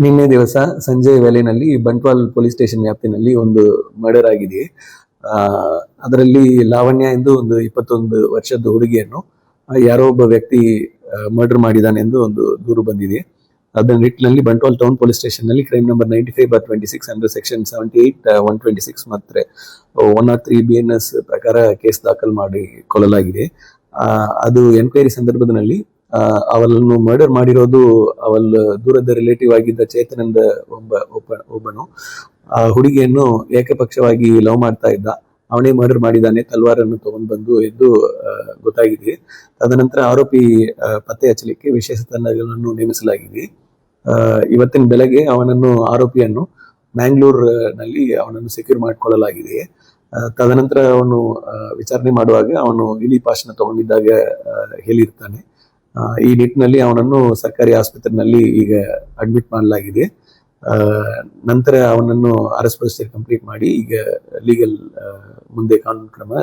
ನಿನ್ನೆ ದಿವಸ ಸಂಜೆ ವೇಳೆನಲ್ಲಿ ಬಂಟ್ವಾಲ್ ಪೊಲೀಸ್ ಸ್ಟೇಷನ್ ವ್ಯಾಪ್ತಿನಲ್ಲಿ ಒಂದು ಮರ್ಡರ್ ಆಗಿದೆ. ಆ, ಅದರಲ್ಲಿ ಲಾವಣ್ಯ ಎಂದು ಒಂದು 21 ವರ್ಷದ ಹುಡುಗಿಯನ್ನು ಯಾರೋ ಒಬ್ಬ ವ್ಯಕ್ತಿ ಮರ್ಡರ್ ಮಾಡಿದ್ದಾನೆ ಎಂದು ಒಂದು ದೂರು ಬಂದಿದೆ. ಅದರ ನಿಟ್ಟಿನಲ್ಲಿ ಬಂಟ್ವಾಲ್ ಟೌನ್ ಪೊಲೀಸ್ ಸ್ಟೇಷನ್ ನಲ್ಲಿ ಕ್ರೈಮ್ ನಂಬರ್ 95/26 ಅಂಡರ್ ಸೆಕ್ಷನ್ 78(126) ಮತ್ತೆ 103 BNS ಪ್ರಕಾರ ಕೇಸ್ ದಾಖಲು ಮಾಡಿ ಕೊಲ್ಲಲಾಗಿದೆ. ಅದು ಎನ್ಕ್ವೈರಿ ಸಂದರ್ಭದಲ್ಲಿ ಅವಳನ್ನು ಮರ್ಡರ್ ಮಾಡಿರೋದು ಅವಳ ದೂರದ ರಿಲೇಟಿವ್ ಆಗಿದ್ದ ಚೇತನ್ ಎಂದ ಒಬ್ಬನು ಆ ಹುಡುಗಿಯನ್ನು ಏಕಪಕ್ಷವಾಗಿ ಲವ್ ಮಾಡ್ತಾ ಇದ್ದ. ಅವನೇ ಮರ್ಡರ್ ಮಾಡಿದ್ದಾನೆ, ತಲ್ವಾರನ್ನು ತಗೊಂಡು ಬಂದು ಎಂದು ಗೊತ್ತಾಗಿದೆ. ತದನಂತರ ಆರೋಪಿ ಪತ್ತೆ ಹಚ್ಚಲಿಕ್ಕೆ ವಿಶೇಷ ತಂಡಗಳನ್ನು ನೇಮಿಸಲಾಗಿದೆ. ಇವತ್ತಿನ ಬೆಳಗ್ಗೆ ಆರೋಪಿಯನ್ನು ಮ್ಯಾಂಗ್ಳೂರ್ ನಲ್ಲಿ ಅವನನ್ನು ಸೆಕ್ಯೂರ್ ಮಾಡಿಕೊಳ್ಳಲಾಗಿದೆ. ತದನಂತರ ಅವನು ವಿಚಾರಣೆ ಮಾಡುವಾಗ ಅವನು ಇಲಿ ಪಾಶನ ತಗೊಂಡಿದ್ದಾಗ ಹೇಳಿರ್ತಾನೆ. ಈ ನಿಟ್ಟಿನಲ್ಲಿ ಅವನನ್ನು ಸರ್ಕಾರಿ ಆಸ್ಪತ್ರೆಯಲ್ಲಿ ಈಗ ಅಡ್ಮಿಟ್ ಮಾಡಲಾಗಿದೆ. ನಂತರ ಅವನನ್ನು ಅರೆಸ್ಟ್ ಪ್ರೊಸೀಜರ್ ಕಂಪ್ಲೀಟ್ ಮಾಡಿ ಈಗ ಲೀಗಲ್ ಮುಂದೆ ಕಾನೂನು ಕ್ರಮ